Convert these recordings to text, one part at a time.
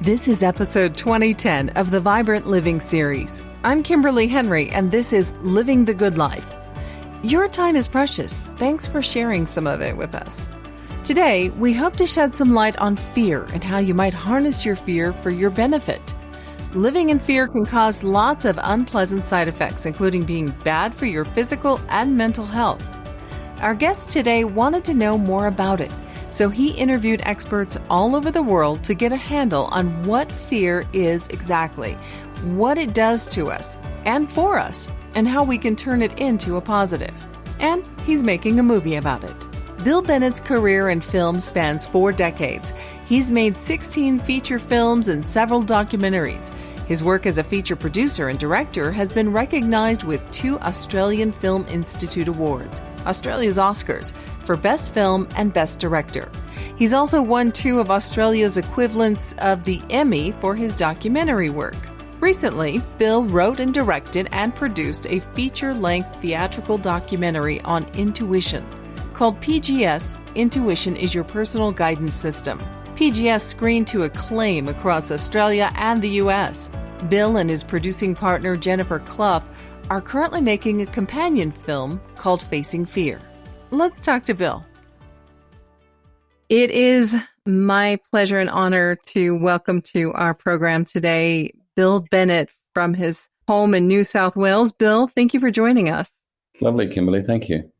This is episode 2010 of the Vibrant Living series. I'm Kimberly Henrie, and this is Living the Good Life. Your time is precious. Thanks for sharing some of it with us. Today, we hope to shed some light on fear and how you might harness your fear for your benefit. Living in fear can cause lots of unpleasant side effects, including being bad for your physical and mental health. Our guest today wanted to know more about it, so he interviewed experts all over the world to get a handle on what fear is exactly, what it does to us and for us, and how we can turn it into a positive. And he's making a movie about it. Bill Bennett's career in film spans 4 decades. He's made 16 feature films and several documentaries. His work as a feature producer and director has been recognized with 2 Australian Film Institute Awards, Australia's Oscars, for Best Film and Best Director. He's also won 2 of Australia's equivalents of the Emmy for his documentary work. Recently, Bill wrote and directed and produced a feature-length theatrical documentary on intuition called PGS, Intuition is Your Personal Guidance System. PGS screened to acclaim across Australia and the U.S. Bill and his producing partner Jennifer Clough are currently making a companion film called Facing Fear. Let's talk to Bill. It is my pleasure and honor to welcome to our program today Bill Bennett from his home in New South Wales. Bill, thank you for joining us. Lovely, Kimberly. Thank you.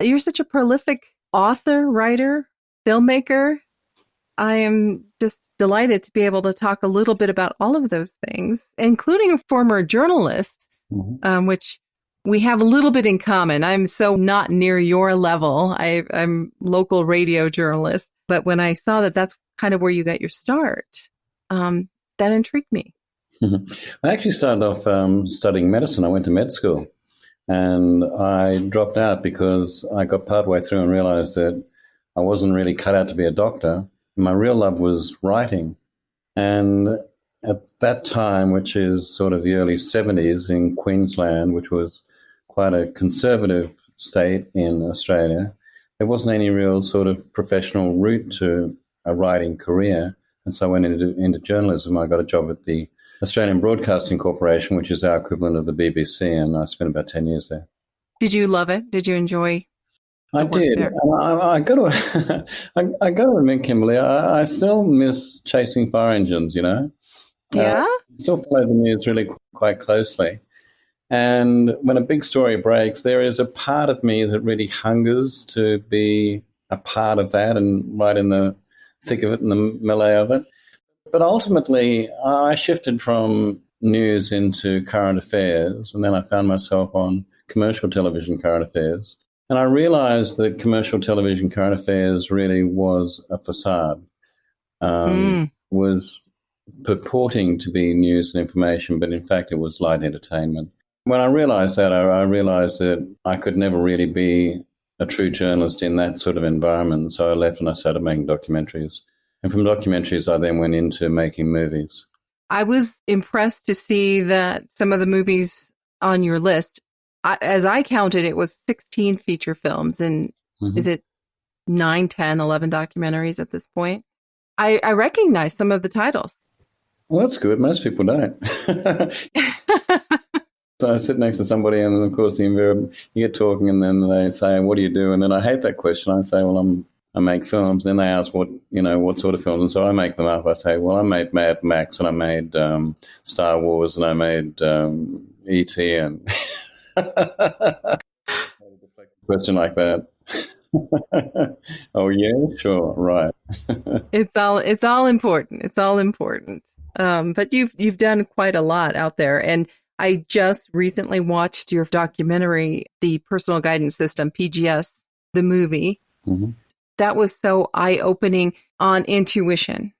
You're such a prolific author, writer, filmmaker. I am just delighted to be able to talk a little bit about all of those things, including a former journalist, which we have a little bit in common. I'm so not near your level. I'm local radio journalist. But when I saw that that's kind of where you got your start, that intrigued me. I actually started off studying medicine. I went to med school and I dropped out because I got partway through and realized that I wasn't really cut out to be a doctor. My real love was writing. And at that time, which is sort of the early 70s in Queensland, which was quite a conservative state in Australia, there wasn't any real sort of professional route to a writing career. And so I went into journalism. I got a job at the Australian Broadcasting Corporation, which is our equivalent of the BBC, and I spent about 10 years there. Did you love it? Did you enjoy I did. I got to I got to admit, Kimberly, I still miss chasing fire engines, you know? Yeah? Still follow the news really quite closely. And when a big story breaks, there is a part of me that really hungers to be a part of that and right in the thick of it, in the melee of it. But ultimately, I shifted from news into current affairs, and then I found myself on commercial television current affairs. And I realized that commercial television current affairs really was a facade, was purporting to be news and information, but in fact it was light entertainment. When I realized that, I realized that I could never really be a true journalist in that sort of environment. So I left and I started making documentaries. And from documentaries, I then went into making movies. I was impressed to see that some of the movies on your list, as I counted, it was 16 feature films. And is it 9, 10, 11 documentaries at this point? I recognize some of the titles. Well, that's good. Most people don't. So I sit next to somebody and then, of course, you get talking and then they say, what do you do? And then I hate that question. I say, well, I make films. Then they ask what sort of films. And so I make them up. I say, well, I made Mad Max and I made Star Wars and I made E.T. and a question like that. Oh, yeah, sure. Right. It's all important. It's all important. But you've done quite a lot out there. And I just recently watched your documentary, The Personal Guidance System, PGS, the movie. That was so eye-opening on intuition.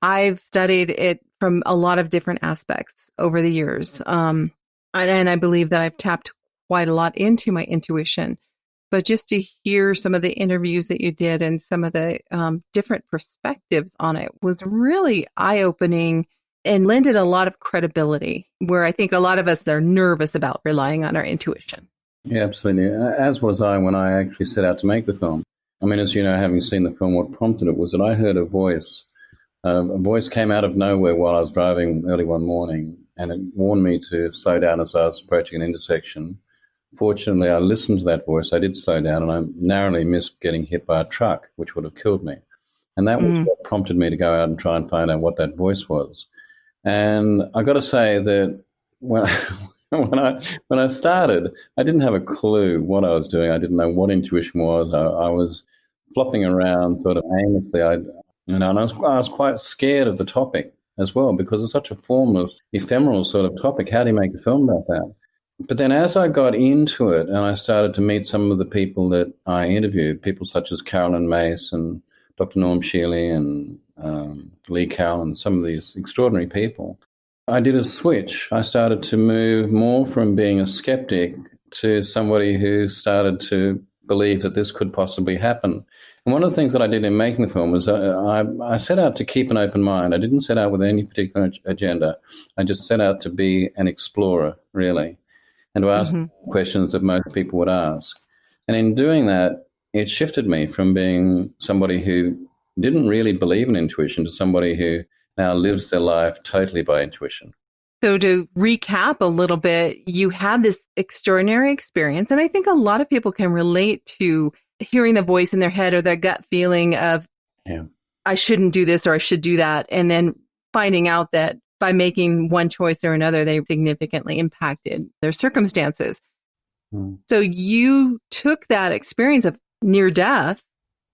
I've studied it from a lot of different aspects over the years. And I believe that I've tapped quite a lot into my intuition. But just to hear some of the interviews that you did and some of the different perspectives on it was really eye-opening and lended a lot of credibility, where I think a lot of us are nervous about relying on our intuition. Yeah, absolutely. As was I when I actually set out to make the film. I mean, as you know, having seen the film, what prompted it was that I heard a voice A voice came out of nowhere while I was driving early one morning, and it warned me to slow down as I was approaching an intersection. Fortunately, I listened to that voice. I did slow down, and I narrowly missed getting hit by a truck, which would have killed me. And that was what prompted me to go out and try and find out what that voice was. And I got to say that when when I started, I didn't have a clue what I was doing. I didn't know what intuition was. I was flopping around sort of aimlessly. And I was quite scared of the topic as well, because it's such a formless, ephemeral sort of topic. How do you make a film about that? But then as I got into it and I started to meet some of the people that I interviewed, people such as Carolyn Mace and Dr. Norm Shealy and Lee Cowell and some of these extraordinary people, I did a switch. I started to move more from being a skeptic to somebody who started to believe that this could possibly happen. And one of the things that I did in making the film was I set out to keep an open mind. I didn't set out with any particular agenda. I just set out to be an explorer, really, and to ask questions that most people would ask. And in doing that, it shifted me from being somebody who didn't really believe in intuition to somebody who now lives their life totally by intuition. So to recap a little bit, you had this extraordinary experience, and I think a lot of people can relate to hearing the voice in their head or their gut feeling of, I shouldn't do this or I should do that, and then finding out that by making one choice or another, they significantly impacted their circumstances. So you took that experience of near death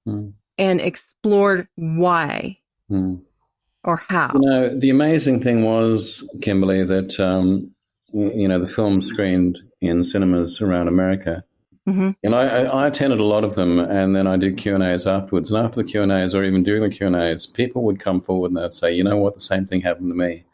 and explored why or how. The amazing thing was, Kimberly, that, the film screened in cinemas around America. And I attended a lot of them, and then I did Q&As afterwards. And after the Q&As, or even during the Q&As, people would come forward and they'd say, you know what, the same thing happened to me.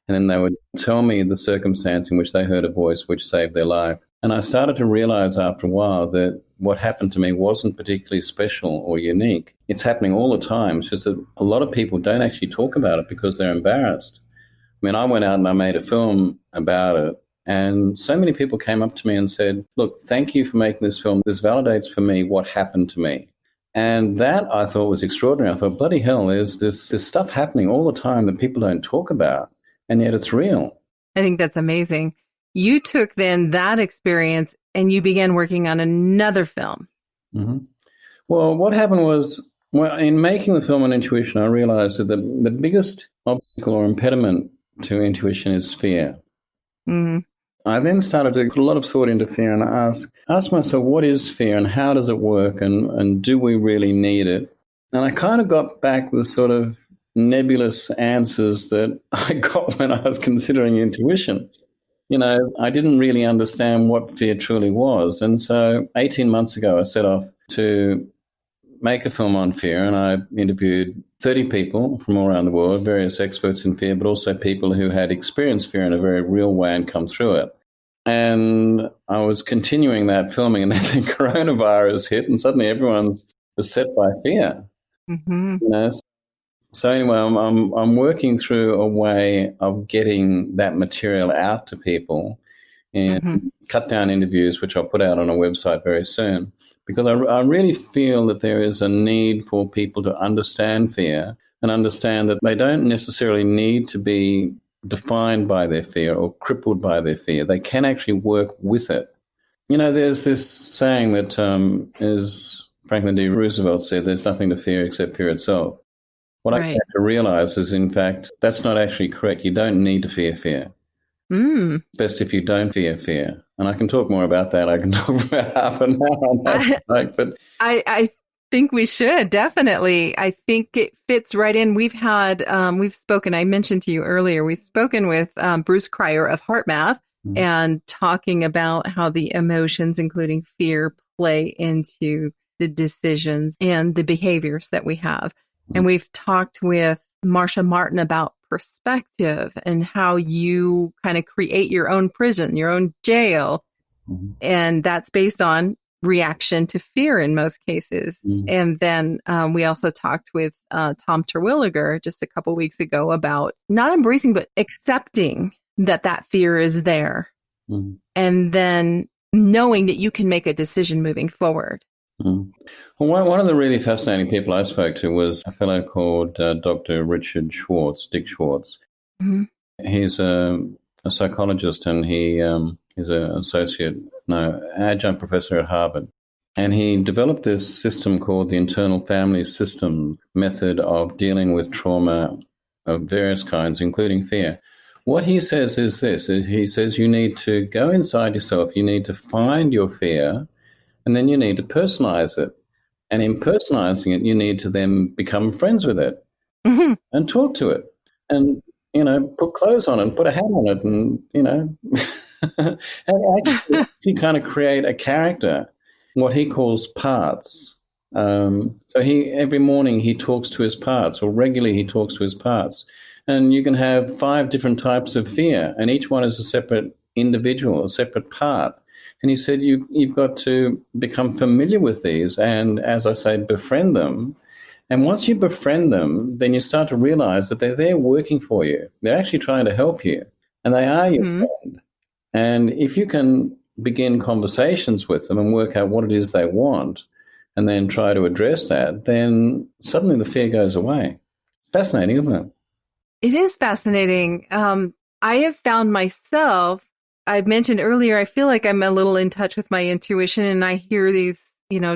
And then they would tell me the circumstance in which they heard a voice which saved their life. And I started to realize after a while that what happened to me wasn't particularly special or unique. It's happening all the time. It's just that a lot of people don't actually talk about it because they're embarrassed. I mean, I went out and I made a film about it, and so many people came up to me and said, look, thank you for making this film. This validates for me what happened to me. And that I thought was extraordinary. I thought, bloody hell, there's this stuff happening all the time that people don't talk about, and yet it's real. I think that's amazing. You took then that experience and you began working on another film. Well, what happened was, in making the film on intuition, I realized that the biggest obstacle or impediment to intuition is fear. I then started to put a lot of thought into fear, and I asked myself, what is fear and how does it work, and do we really need it? And I kind of got back the sort of nebulous answers that I got when I was considering intuition. I didn't really understand what fear truly was. And so 18 months ago, I set off to make a film on fear, and I interviewed 30 people from all around the world, various experts in fear, but also people who had experienced fear in a very real way and come through it. And I was continuing that filming, and then the coronavirus hit, and suddenly everyone was set by fear. So anyway, I'm working through a way of getting that material out to people and cut down interviews, which I'll put out on a website very soon, because I really feel that there is a need for people to understand fear and understand that they don't necessarily need to be defined by their fear or crippled by their fear. They can actually work with it. There's this saying that, as Franklin D. Roosevelt said, there's nothing to fear except fear itself. What I have to realize is, in fact, that's not actually correct. You don't need to fear fear. Best if you don't fear fear. And I can talk more about that. I can talk for about half an hour on that. But I think we should, definitely. I think it fits right in. We've spoken, I mentioned to you earlier, we've spoken with Bruce Cryer of HeartMath and talking about how the emotions, including fear, play into the decisions and the behaviors that we have. And we've talked with Marsha Martin about perspective and how you kind of create your own prison, your own jail. And that's based on reaction to fear in most cases. And then we also talked with Tom Terwilliger just a couple weeks ago about not embracing, but accepting that fear is there. And then knowing that you can make a decision moving forward. Mm. Well, one of the really fascinating people I spoke to was a fellow called Dr. Richard Schwartz, Dick Schwartz. Hmm. He's a psychologist, and he's an adjunct professor at Harvard. And he developed this system called the internal family system method of dealing with trauma of various kinds, including fear. What he says is this: he says you need to go inside yourself, you need to find your fear, and then you need to personalize it. And in personalizing it, you need to then become friends with it Hmm. and talk to it and, put clothes on it and put a hat on it and, and actually kind of create a character, what he calls parts. So every morning he talks to his parts, or regularly he talks to his parts. And you can have 5 different types of fear, and each one is a separate individual, a separate part. And he said, you've got to become familiar with these and, as I say, befriend them. And once you befriend them, then you start to realize that they're there working for you. They're actually trying to help you, and they are your Hmm. friend. And if you can begin conversations with them and work out what it is they want and then try to address that, then suddenly the fear goes away. Fascinating, isn't it? It is fascinating. I have found myself, I mentioned earlier, I feel like I'm a little in touch with my intuition, and I hear these,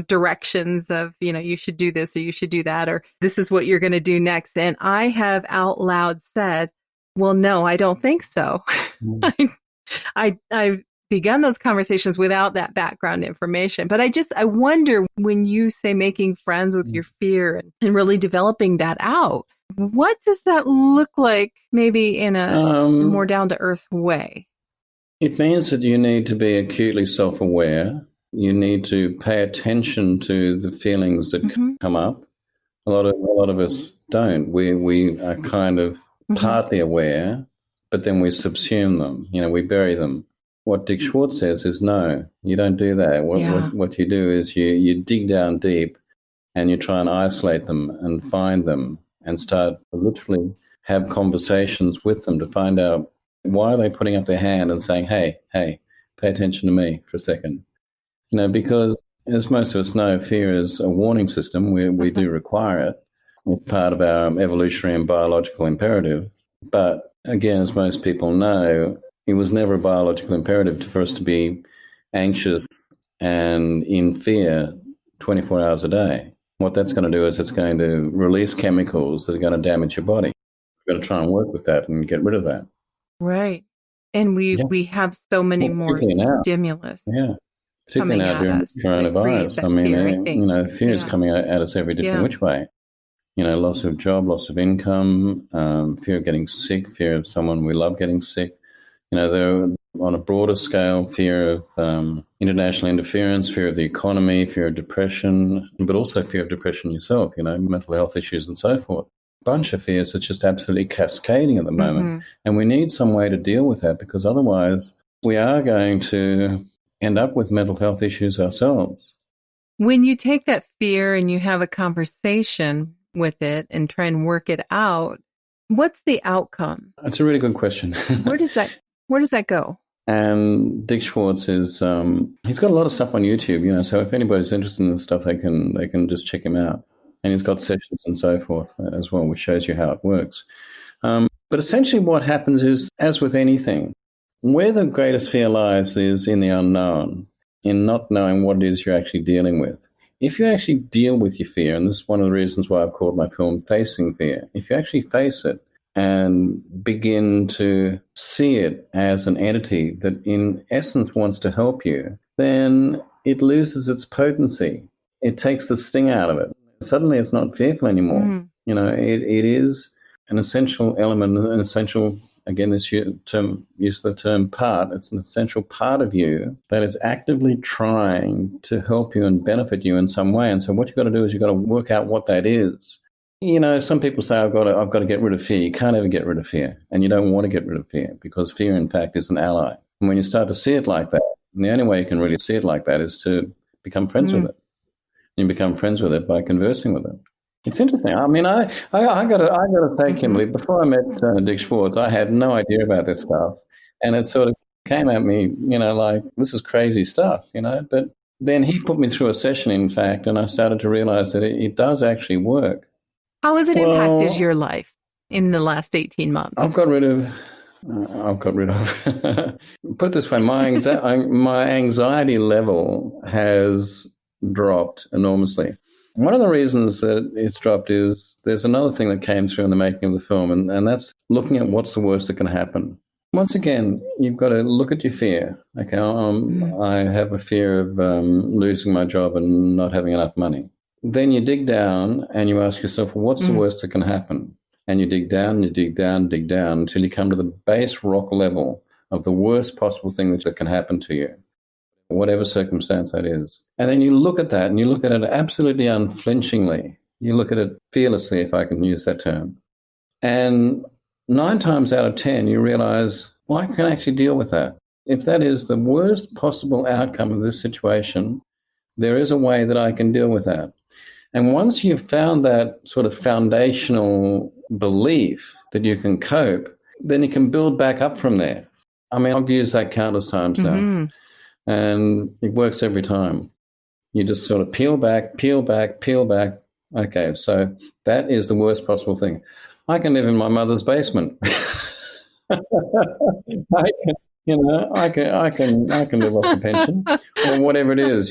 directions of, you should do this or you should do that, or this is what you're going to do next. And I have out loud said, well, no, I don't think so. Mm. I've begun those conversations without that background information. But I wonder, when you say making friends with your fear and really developing that out, what does that look like, maybe in a more down to earth way? It means that you need to be acutely self-aware. You need to pay attention to the feelings that Mm-hmm. come up. A lot of us don't. We are kind of Mm-hmm. partly aware, but then we subsume them. We bury them. What Dick Schwartz says is, no, you don't do that. What you do is you dig down deep and you try and isolate them and find them and start to literally have conversations with them to find out, why are they putting up their hand and saying, hey, pay attention to me for a second. Because as most of us know, fear is a warning system. We do require it. It's part of our evolutionary and biological imperative. But again, as most people know, it was never a biological imperative for us to be anxious and in fear 24 hours a day. What that's going to do is it's going to release chemicals that are going to damage your body. We've got to try and work with that and get rid of that. Right. And Yeah. we have so many more Particularly now. stimulus Yeah. Particularly coming now at during us that coronavirus. creates that fear, I think. Fear is Yeah. coming at us every different Yeah. which way. Loss of job, loss of income, fear of getting sick, fear of someone we love getting sick. There, on a broader scale, fear of international interference, fear of the economy, fear of depression, but also fear of depression yourself, mental health issues and so forth. Bunch of fears that's just absolutely cascading at the moment. Mm-hmm. And we need some way to deal with that, because otherwise we are going to end up with mental health issues ourselves. When you take that fear and you have a conversation with it and try and work it out, what's the outcome? That's a really good question. Where does that go? And Dick Schwartz is he's got a lot of stuff on YouTube, so if anybody's interested in this stuff, they can just check him out. And he's got sessions and so forth as well, which shows you how it works. But essentially what happens is, as with anything, where the greatest fear lies is in the unknown, in not knowing what it is you're actually dealing with. If you actually deal with your fear, and this is one of the reasons why I've called my film Facing Fear, if you actually face it and begin to see it as an entity that in essence wants to help you, then it loses its potency. It takes the sting out of it. Suddenly it's not fearful anymore. Mm-hmm. It is an essential element, an essential, again, use the term part. It's an essential part of you that is actively trying to help you and benefit you in some way. And so what you've got to do is you've got to work out what that is. Some people say, I've got to get rid of fear. You can't ever get rid of fear. And you don't want to get rid of fear, because fear, in fact, is an ally. And when you start to see it like that, and the only way you can really see it like that is to become friends with it. You become friends with it by conversing with it. It's interesting. I mean, I got to say, Kimberly, before I met Dick Schwartz, I had no idea about this stuff, and it sort of came at me, like, this is crazy stuff, But then he put me through a session, in fact, and I started to realize that it does actually work. How has it impacted Well, your life in the last 18 months? I've got rid of, put it this way, my anxiety level has dropped enormously. One of the reasons that it's dropped is there's another thing that came through in the making of the film, and that's looking at what's the worst that can happen. Once again, you've got to look at your fear. Okay, I have a fear of losing my job and not having enough money. Then you dig down and you ask yourself, well, what's the worst that can happen? And you dig down, dig down until you come to the base rock level of the worst possible thing that can happen to you, whatever circumstance that is. And then you look at that and you look at it absolutely unflinchingly. You look at it fearlessly, if I can use that term. And 9 times out of 10, you realize, well, I can actually deal with that. If that is the worst possible outcome of this situation, there is a way that I can deal with that. And once you've found that sort of foundational belief that you can cope, then you can build back up from there. I mean, I've used that countless times now, and it works every time. You just sort of peel back. Okay, so that is the worst possible thing. I can live in my mother's basement. I can live off a pension or whatever it is,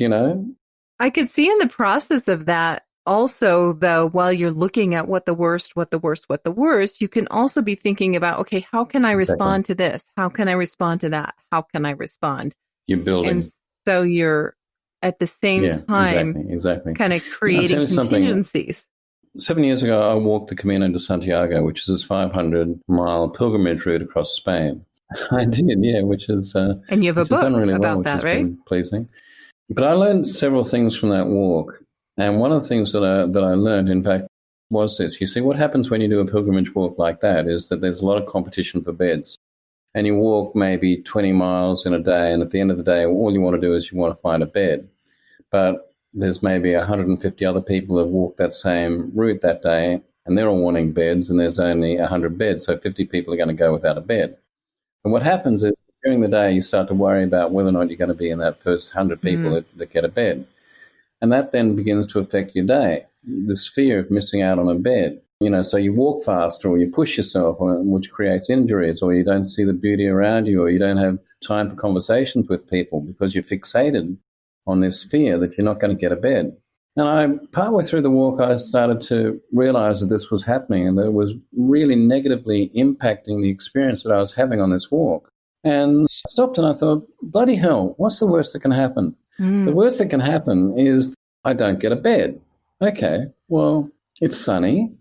I could see in the process of that also, though, while you're looking at what the worst, you can also be thinking about, okay, how can I respond to this? How can I respond to that? How can I respond? You're building. And so you're at the same time exactly. kind of creating contingencies. 7 years ago, I walked the Camino de Santiago, which is this 500-mile pilgrimage route across Spain. I did, yeah, which is... and you have a book really about that, right? Pleasing. But I learned several things from that walk. And one of the things that I learned, in fact, was this. You see, what happens when you do a pilgrimage walk like that is that there's a lot of competition for beds. And you walk maybe 20 miles in a day, and at the end of the day, all you want to do is you want to find a bed. But there's maybe 150 other people who have walked that same route that day, and they're all wanting beds, and there's only 100 beds, so 50 people are going to go without a bed. And what happens is during the day, you start to worry about whether or not you're going to be in that first 100 people that get a bed. And that then begins to affect your day, this fear of missing out on a bed. So you walk faster or you push yourself, which creates injuries, or you don't see the beauty around you, or you don't have time for conversations with people because you're fixated on this fear that you're not going to get a bed. And partway through the walk, I started to realize that this was happening and that it was really negatively impacting the experience that I was having on this walk. And I stopped and I thought, bloody hell, what's the worst that can happen? The worst that can happen is I don't get a bed. Okay, well, it's sunny.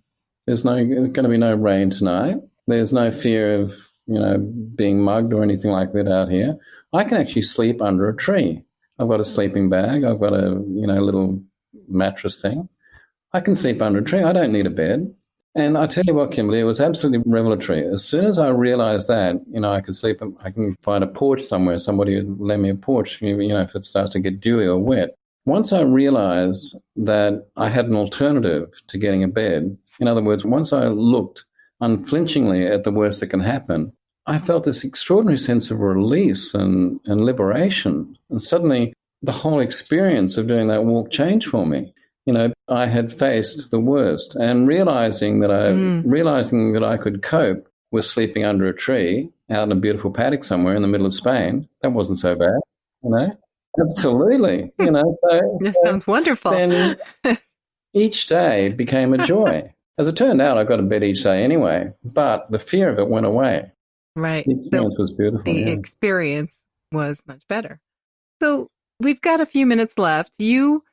There's going to be no rain tonight. There's no fear of, being mugged or anything like that out here. I can actually sleep under a tree. I've got a sleeping bag. I've got a, little mattress thing. I can sleep under a tree. I don't need a bed. And I tell you what, Kimberly, it was absolutely revelatory. As soon as I realized that, I could sleep, I can find a porch somewhere. Somebody would lend me a porch, if it starts to get dewy or wet. Once I realized that I had an alternative to getting a bed, in other words, once I looked unflinchingly at the worst that can happen, I felt this extraordinary sense of release and liberation. And suddenly the whole experience of doing that walk changed for me. I had faced the worst, and realizing that I could cope with sleeping under a tree out in a beautiful paddock somewhere in the middle of Spain, that wasn't so bad, Absolutely. This sounds wonderful. Then each day became a joy. As it turned out, I got a bed each day anyway, but the fear of it went away. Right. The experience was beautiful. The experience was much better. So we've got a few minutes left. You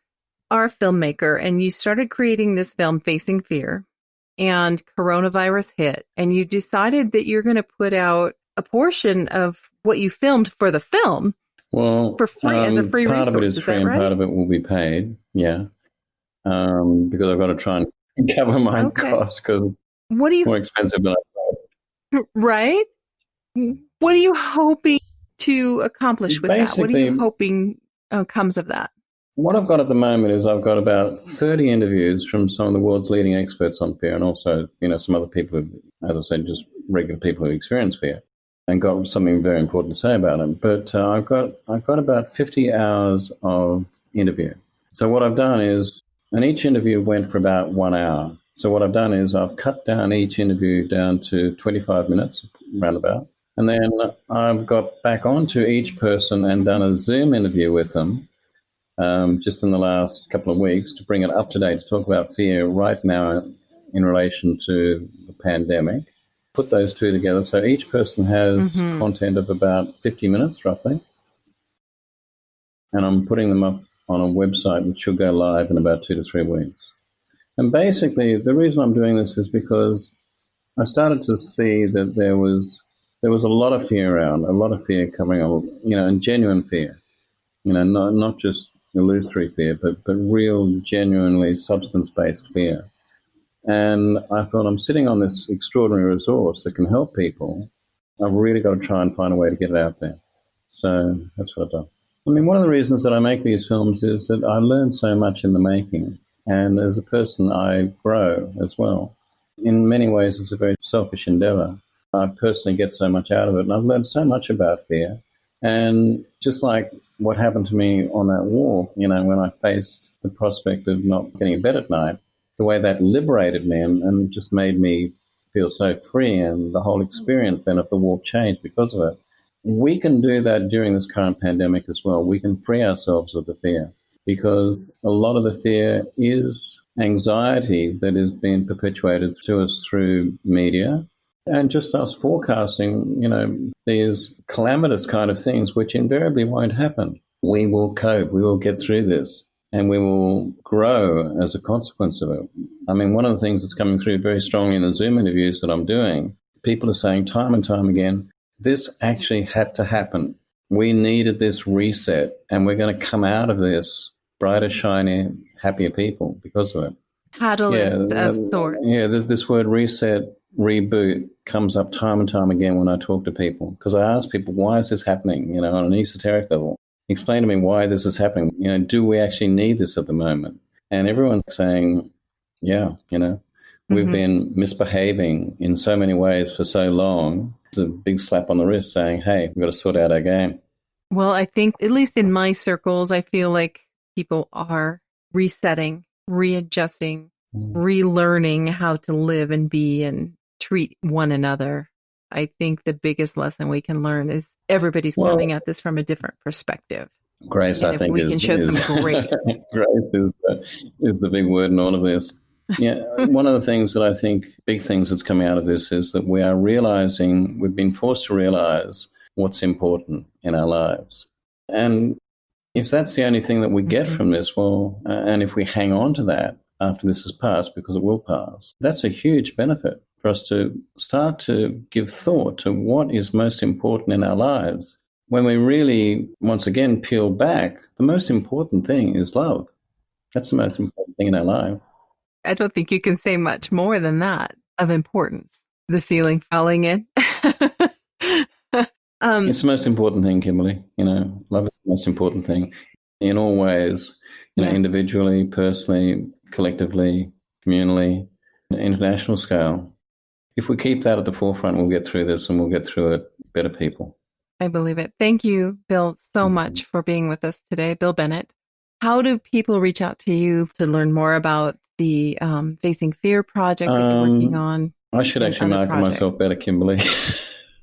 are a filmmaker, and you started creating this film, Facing Fear, and coronavirus hit, and you decided that you're going to put out a portion of what you filmed for the film for free as a free resource. Part of it is free and part of it will be paid, because I've got to try and cover my costs because it's more expensive than I thought. Right? What are you hoping to accomplish with that? What are you hoping comes of that? What I've got at the moment is I've got about 30 interviews from some of the world's leading experts on fear, and also, some other people who, as I said, just regular people who experience fear, and got something very important to say about them. But I've got about 50 hours of interview. So what I've done is, and each interview went for about 1 hour. So what I've done is I've cut down each interview down to 25 minutes, roundabout. And then I've got back onto each person and done a Zoom interview with them just in the last couple of weeks to bring it up to date, to talk about fear right now in relation to the pandemic. Put those two together. So each person has content of about 50 minutes, roughly. And I'm putting them up on a website which should go live in about 2 to 3 weeks. And basically, the reason I'm doing this is because I started to see that there was a lot of fear around, a lot of fear coming on, and genuine fear, not just illusory fear, but real, genuinely substance-based fear. And I thought, I'm sitting on this extraordinary resource that can help people. I've really got to try and find a way to get it out there. So that's what I've done. I mean, one of the reasons that I make these films is that I learn so much in the making. And as a person, I grow as well. In many ways, it's a very selfish endeavor. I personally get so much out of it. And I've learned so much about fear. And just like what happened to me on that walk, when I faced the prospect of not getting a bed at night, the way that liberated me and just made me feel so free, and the whole experience then of the walk changed because of it. We can do that during this current pandemic as well. We can free ourselves of the fear, because a lot of the fear is anxiety that is being perpetuated to us through media and just us forecasting, these calamitous kind of things which invariably won't happen. We will cope. We will get through this. And we will grow as a consequence of it. I mean, one of the things that's coming through very strongly in the Zoom interviews that I'm doing, people are saying time and time again, this actually had to happen. We needed this reset, and we're going to come out of this brighter, shinier, happier people because of it. Catalyst of sorts. Yeah, this word reset, reboot comes up time and time again when I talk to people, because I ask people, why is this happening, on an esoteric level? Explain to me why this is happening. Do we actually need this at the moment? And everyone's saying, yeah, we've been misbehaving in so many ways for so long. It's a big slap on the wrist saying, hey, we've got to sort out our game. Well, I think, at least in my circles, I feel like people are resetting, readjusting, relearning how to live and be and treat one another. I think the biggest lesson we can learn is everybody's coming at this from a different perspective. Grace, I think, we can show some grace. Grace is the big word in all of this. Yeah, one of the things that I think, big things that's coming out of this, is that we are realizing, we've been forced to realize what's important in our lives. And if that's the only thing that we get from this, and if we hang on to that after this has passed, because it will pass, that's a huge benefit for us to start to give thought to what is most important in our lives. When we really, once again, peel back, the most important thing is love. That's the most important thing in our life. I don't think you can say much more than that of importance. The ceiling falling in. It's the most important thing, Kimberly. Love is the most important thing in all ways, individually, personally, collectively, communally, international scale. If we keep that at the forefront, we'll get through this, and we'll get through it better people. I believe it. Thank you, Bill, so much for being with us today. Bill Bennett. How do people reach out to you to learn more about the Facing Fear project that you're working on? I should actually market myself better, Kimberly.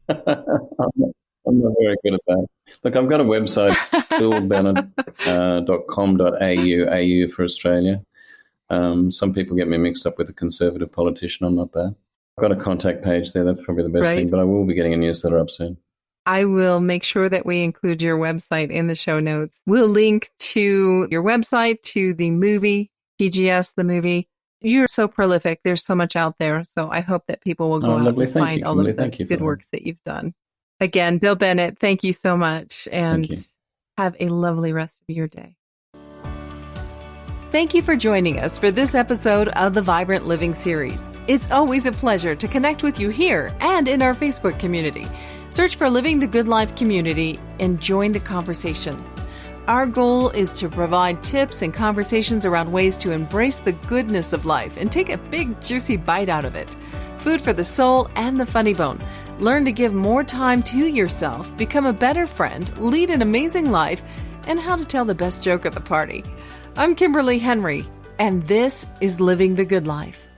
I'm not very good at that. Look, I've got a website, billbennett.com.au for Australia. Some people get me mixed up with a conservative politician. I'm not that. I've got a contact page there. That's probably the best thing, but I will be getting a newsletter up soon. I will make sure that we include your website in the show notes. We'll link to your website, to the movie, TGS, the movie. You're so prolific. There's so much out there. So I hope that people will go out and find all of the good works that you've done. Again, Bill Bennett, thank you so much. And have a lovely rest of your day. Thank you for joining us for this episode of the Vibrant Living series. It's always a pleasure to connect with you here and in our Facebook community. Search for Living the Good Life community and join the conversation. Our goal is to provide tips and conversations around ways to embrace the goodness of life and take a big, juicy bite out of it. Food for the soul and the funny bone. Learn to give more time to yourself, become a better friend, lead an amazing life, and how to tell the best joke at the party. I'm Kimberly Henrie, and this is Living the Good Life.